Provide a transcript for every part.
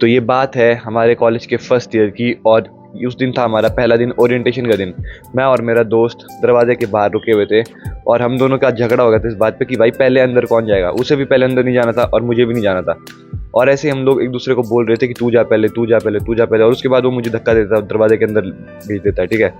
तो ये बात है हमारे कॉलेज के फर्स्ट ईयर की, और उस दिन था हमारा पहला दिन, ओरिएंटेशन का दिन। मैं और मेरा दोस्त दरवाजे के बाहर रुके हुए थे और हम दोनों का झगड़ा हो गया था इस बात पे कि भाई पहले अंदर कौन जाएगा। उसे भी पहले अंदर नहीं जाना था और मुझे भी नहीं जाना था, और ऐसे हम लोग एक दूसरे को बोल रहे थे कि तू जा पहले, तू जा पहले, तू जा पहले, और उसके बाद वो मुझे धक्का देता, दरवाजे के अंदर भेज देता है, ठीक है।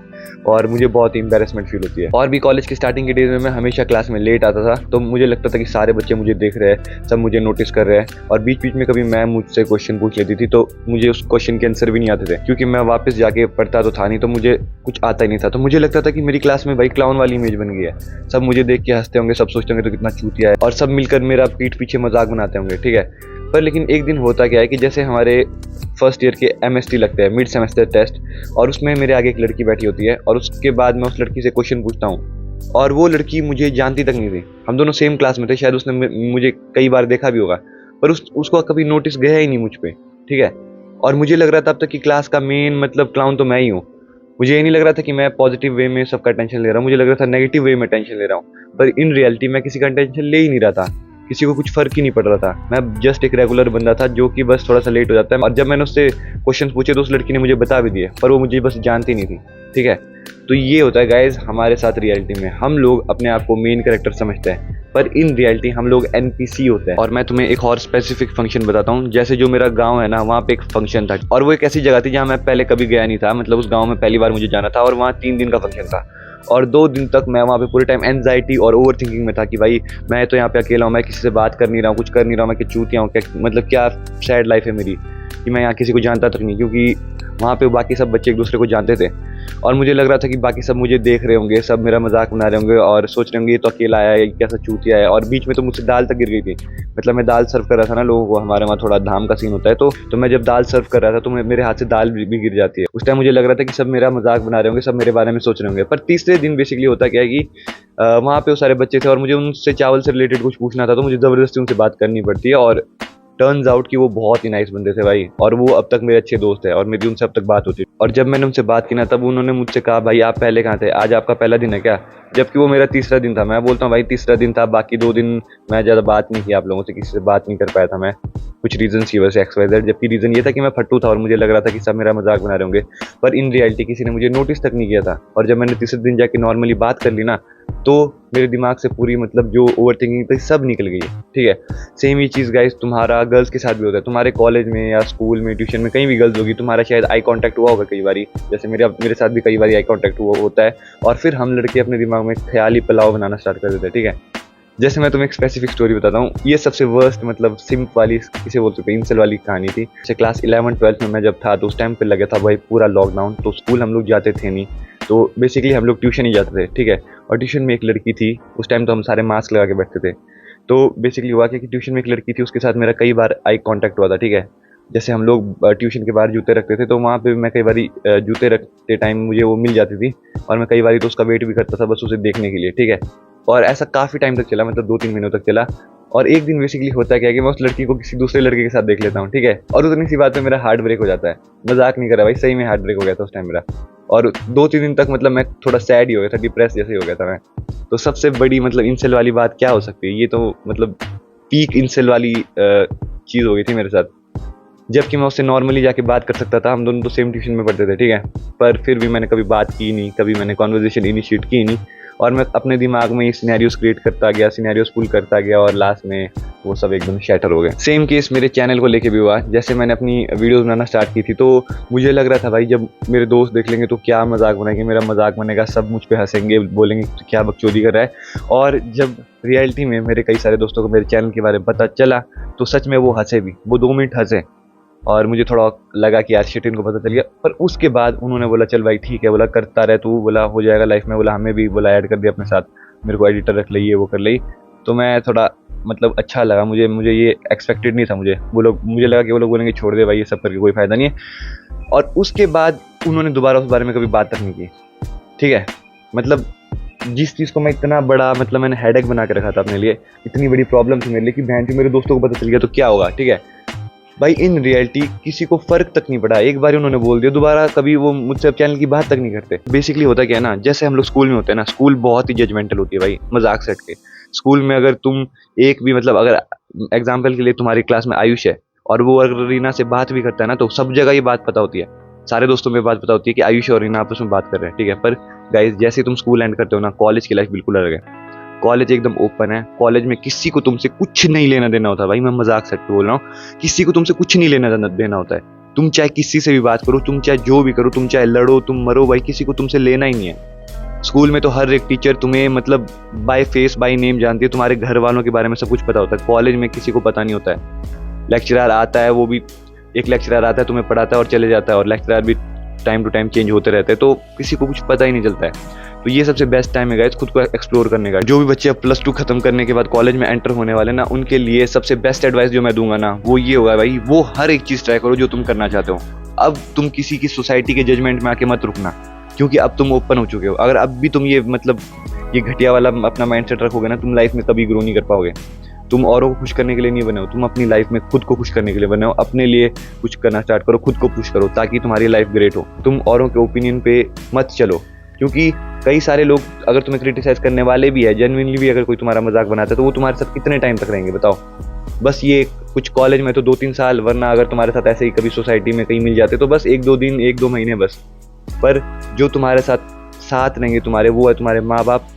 और मुझे बहुत ही एम्बेरसमेंट फील होती है। और भी कॉलेज की स्टार्टिंग के डेज में मैं हमेशा क्लास में लेट आता था, तो मुझे लगता था कि सारे बच्चे मुझे देख रहे हैं, सब मुझे नोटिस कर रहे हैं, और बीच बीच में कभी मैम मुझसे क्वेश्चन पूछ लेती थी तो मुझे उस क्वेश्चन के आंसर भी नहीं आते थे, क्योंकि मैं वापस जाके पढ़ता तो था नहीं, तो मुझे कुछ आता ही नहीं था। तो मुझे लगता था कि मेरी क्लास में भाई क्लाउन वाली इमेज बन गई है, सब मुझे देख के हंसते होंगे, सब सोचते होंगे तो कितना चूतिया है, और सब मिलकर मेरा पीठ पीछे मजाक बनाते होंगे, ठीक है। पर लेकिन एक दिन होता क्या है कि जैसे हमारे फर्स्ट ईयर के एमएसटी लगते हैं, मिड सेमेस्टर टेस्ट, और उसमें मेरे आगे एक लड़की बैठी होती है, और उसके बाद मैं उस लड़की से क्वेश्चन पूछता हूँ, और वो लड़की मुझे जानती तक नहीं थी। हम दोनों सेम क्लास में थे, शायद उसने मुझे कई बार देखा भी होगा, पर उसको कभी नोटिस गया ही नहीं मुझ पर, ठीक है। और मुझे लग रहा था तब तक कि क्लास का मेन मतलब क्लाउन तो मैं ही हूँ। मुझे ये नहीं लग रहा था कि मैं पॉजिटिव वे में सबका टेंशन ले रहा हूँ, मुझे लग रहा था नेगेटिव वे में टेंशन ले रहा हूँ, पर इन रियलिटी मैं किसी का टेंशन ले ही नहीं रहा था, किसी को कुछ फर्क ही नहीं पड़ रहा था। मैं जस्ट एक रेगुलर बंदा था जो कि बस थोड़ा सा लेट हो जाता है। और जब मैंने उससे क्वेश्चन पूछे तो उस लड़की ने मुझे बता भी दिए, पर वो मुझे बस जानती नहीं थी, ठीक है। तो ये होता है गाइज हमारे साथ रियलिटी में। हम लोग अपने आप को मेन कैरेक्टर समझते हैं, पर इन रियलिटी हम लोग एनपीसी होते हैं। और मैं तुम्हें एक और स्पेसिफिक फंक्शन बताता हूँ। जैसे जो मेरा गांव है ना, वहाँ पे एक फंक्शन था, और वो एक ऐसी जगह थी जहाँ मैं पहले कभी गया नहीं था, मतलब उस गांव में पहली बार मुझे जाना था, और वहाँ 3 दिन का फंक्शन था। और 2 दिन तक मैं वहाँ पे पूरे टाइम एंजाइटी और ओवर थिंकिंग में था कि भाई मैं तो यहाँ पे अकेला हूँ, मैं किसी से बात कर नहीं रहा हूँ, कुछ कर नहीं रहा हूँ, मैं क्या चूतिया हूँ, क्या मतलब क्या सैड लाइफ है मेरी कि मैं यहाँ किसी को जानता तक नहीं, क्योंकि वहाँ पे बाकी सब बच्चे एक दूसरे को जानते थे। और मुझे लग रहा था कि बाकी सब मुझे देख रहे होंगे, सब मेरा मजाक बना रहे होंगे और सोच रहे होंगे ये तो अकेला आया है, कैसा चूतिया है। और बीच में तो मुझसे दाल तक गिर गई थी, मतलब मैं दाल सर्व कर रहा था ना लोगों को, हमारे वहाँ थोड़ा धाम का सीन होता है, तो मैं जब दाल सर्व कर रहा था तो मेरे हाथ से दाल भी गिर जाती है। उस टाइम मुझे लग रहा था कि सब मेरा मजाक बना रहे होंगे, सब मेरे बारे में सोच रहे होंगे। पर तीसरे दिन बेसिकली होता क्या है कि वहाँ पे वो सारे बच्चे थे और मुझे उनसे चावल से रिलेटेड कुछ पूछना था, तो मुझे ज़बरदस्ती उनसे बात करनी पड़ती है। और टर्न्स आउट कि वो बहुत ही नाइस बंदे थे भाई, और वो अब तक मेरे अच्छे दोस्त है और मेरी उनसे अब तक बात होती है। और जब मैंने उनसे बात की ना, तब उन्होंने मुझसे कहा भाई आप पहले कहाँ थे, आज आपका पहला दिन है क्या, जबकि वो मेरा तीसरा दिन था। मैं बोलता हूँ भाई तीसरा दिन था, बाकी 2 दिन मैं ज़्यादा बात नहीं की आप लोगों से, किसी से बात नहीं कर पाया था मैं, कुछ रीजन की वजह से XYZ। जबकि रीज़न ये था कि मैं फट्टू था और मुझे लग रहा था कि सब मेरा मजाक बना रहे होंगे, पर इन रियलिटी किसी ने मुझे नोटिस तक नहीं किया था। और जब मैंने तीसरे दिन जाके नॉर्मली बात कर ली ना, तो मेरे दिमाग से पूरी मतलब जो ओवर थिंकिंग थी सब निकल गई, ठीक है। सेम ही चीज़ गाइस तुम्हारा गर्ल्स के साथ भी होता है। तुम्हारे कॉलेज में या स्कूल में, ट्यूशन में, कहीं भी गर्ल्स होगी, तुम्हारा शायद आई कांटेक्ट हुआ होगा कई बारी, जैसे मेरे साथ भी कई बार आई कांटेक्ट हुआ होता है। और फिर हम लड़के अपने दिमाग में ख्याली पुलाव बनाना स्टार्ट कर देते हैं, ठीक है। जैसे मैं तुम्हें एक स्पेसिफिक स्टोरी बताता हूँ, ये सबसे वर्स्ट मतलब सिंप वाली, किसे बोल सकते हैं, इंसल वाली कहानी थी। जैसे क्लास 11-12 में मैं जब था तो उस टाइम पे लगा था भाई पूरा लॉकडाउन, तो स्कूल हम लोग जाते थे नहीं, तो बेसिकली हम लोग ट्यूशन ही जाते थे, ठीक है। और ट्यूशन में एक लड़की थी, उस टाइम तो हम सारे मास्क लगा के बैठते थे। तो बेसिकली हुआ कि ट्यूशन में एक लड़की थी, उसके साथ मेरा कई बार आई कॉन्टैक्ट हुआ था, ठीक है। जैसे हम लोग ट्यूशन के बाहर जूते रखते थे, तो वहाँ पे मैं कई बार जूते रखते टाइम मुझे वो मिल जाती थी, और मैं कई बार तो उसका वेट भी करता था बस उसे देखने के लिए, ठीक है। और ऐसा काफ़ी टाइम तक चला, मतलब 2-3 महीनों तक चला। और एक दिन बेसिकली होता क्या है कि मैं उस लड़की को किसी दूसरे लड़के के साथ देख लेता हूँ, ठीक है। और उतनी सी बात में मेरा हार्ट ब्रेक हो जाता है, मजाक नहीं कर रहा भाई, सही में हार्ट ब्रेक हो गया था उस टाइम मेरा। और 2-3 दिन तक मतलब मैं थोड़ा सैड ही हो गया था, डिप्रेस जैसे ही हो गया था मैं। तो सबसे बड़ी मतलब इंसेल वाली बात क्या हो सकती है, ये तो मतलब पीक इंसेल वाली चीज़ हो गई थी मेरे साथ। जबकि मैं उससे नॉर्मली जाके बात कर सकता था, हम दोनों तो सेम ट्यूशन में पढ़ते थे, ठीक है। पर फिर भी मैंने कभी बात की नहीं, कभी मैंने कॉन्वर्जेशन इनिशिएट की नहीं, और मैं अपने दिमाग में ये सिनेरियोस क्रिएट करता गया, सिनेरियोस पुल करता गया, और लास्ट में वो सब एकदम शैटर हो गए। सेम केस मेरे चैनल को लेके भी हुआ। जैसे मैंने अपनी वीडियोस बनाना स्टार्ट की थी, तो मुझे लग रहा था भाई जब मेरे दोस्त देख लेंगे तो क्या मजाक बनाएंगे, मेरा मजाक बनेगा, सब मुझ पे हंसेंगे, बोलेंगे तो क्या बकचोदी कर रहा है। और जब रियलिटी में मेरे कई सारे दोस्तों को मेरे चैनल के बारे में पता चला, तो सच में वो हंसे भी, वो 2 मिनट हंसे, और मुझे थोड़ा लगा कि यार शिट इनको पता चल गया। पर उसके बाद उन्होंने बोला चल भाई ठीक है, बोला करता रहे तू, बोला हो जाएगा लाइफ में, बोला हमें भी बोला ऐड कर दिया अपने साथ, मेरे को एडिटर रख ली, ये वो कर ली। तो मैं थोड़ा मतलब अच्छा लगा, मुझे ये एक्सपेक्टेड नहीं था। मुझे लगा कि वो लोग बोलेंगे छोड़ दे भाई ये सब करके कोई फ़ायदा नहीं है। और उसके बाद उन्होंने दोबारा उस बारे में कभी बात तक नहीं की, ठीक है। मतलब जिस चीज़ को मैं इतना बड़ा मतलब मैंने हेडेक बना के रखा था अपने लिए, इतनी बड़ी प्रॉब्लम थी मेरे लिए कि बहन जी मेरे दोस्तों को पता चल गया तो क्या होगा, ठीक है भाई। इन रियलिटी किसी को फर्क तक नहीं पड़ा, एक बार उन्होंने बोल दिया, दोबारा कभी वो मुझसे चैनल की बात तक नहीं करते। बेसिकली होता क्या है ना, जैसे हम लोग स्कूल में होते हैं ना, स्कूल बहुत ही जजमेंटल होती है भाई, मजाक से हट के। स्कूल में अगर तुम एक भी मतलब अगर एग्जाम्पल के लिए तुम्हारी क्लास में आयुष है और वो अगर रीना से बात भी करता है ना तो सब जगह ये बात पता होती है, सारे दोस्तों में बात पता होती है कि आयुष और रीना आपस में बात कर रहे हैं, ठीक है। पर गाइस जैसे तुम स्कूल एंड करते हो ना, कॉलेज की लाइफ बिल्कुल अलग है। कॉलेज एकदम ओपन है, कॉलेज में किसी को तुमसे कुछ नहीं लेना देना होता भाई, मैं मजाक से बोल रहा हूँ, किसी को तुमसे कुछ नहीं लेना देना होता है। तुम चाहे किसी से भी बात करो, तुम चाहे जो भी करो, तुम चाहे लड़ो तुम मरो भाई, किसी को तुमसे लेना ही नहीं है। स्कूल में तो हर एक टीचर तुम्हें मतलब बाय फेस बाय नेम जानती है, तुम्हारे घर वालों के बारे में सब कुछ पता होता है। कॉलेज में किसी को पता नहीं होता है। लेक्चरर आता है, वो भी एक लेक्चरर आता है तुम्हें पढ़ाता है और चले जाता है, और लेक्चरर भी टाइम टू टाइम चेंज होते रहते हैं, तो किसी को कुछ पता ही नहीं चलता है। तो ये सबसे बेस्ट टाइम है गाइस खुद को एक्सप्लोर करने का। जो भी बच्चे अब +2 खत्म करने के बाद कॉलेज में एंटर होने वाले ना, उनके लिए सबसे बेस्ट एडवाइस जो मैं दूंगा ना वो ये होगा भाई, वो हर एक चीज ट्राई करो जो तुम करना चाहते हो। अब तुम किसी की सोसाइटी के जजमेंट में आके मत रुकना, क्योंकि अब तुम ओपन हो चुके हो। अगर अब भी तुम ये मतलब ये घटिया वाला अपना माइंडसेट रखोगे ना, तुम लाइफ में कभी ग्रो नहीं कर पाओगे। तुम औरों को खुश करने के लिए नहीं बने हो, तुम अपनी लाइफ में खुद को खुश करने के लिए बने हो। अपने लिए कुछ करना स्टार्ट करो, खुद को खुश करो, ताकि तुम्हारी लाइफ ग्रेट हो। तुम औरों के ओपिनियन पे मत चलो, क्योंकि कई सारे लोग अगर तुम्हें क्रिटिसाइज करने वाले भी है, जेन्युइनली भी अगर कोई तुम्हारा मजाक बनाता है, तो वो तुम्हारे साथ कितने टाइम तक रहेंगे बताओ। बस ये कुछ कॉलेज में तो 2-3 साल, वरना अगर तुम्हारे साथ ऐसे ही कभी सोसाइटी में कहीं मिल जाते तो बस 1-2 दिन 1-2 महीने बस। पर जो तुम्हारे साथ रहेंगे तुम्हारे, वो है तुम्हारे माँ बाप,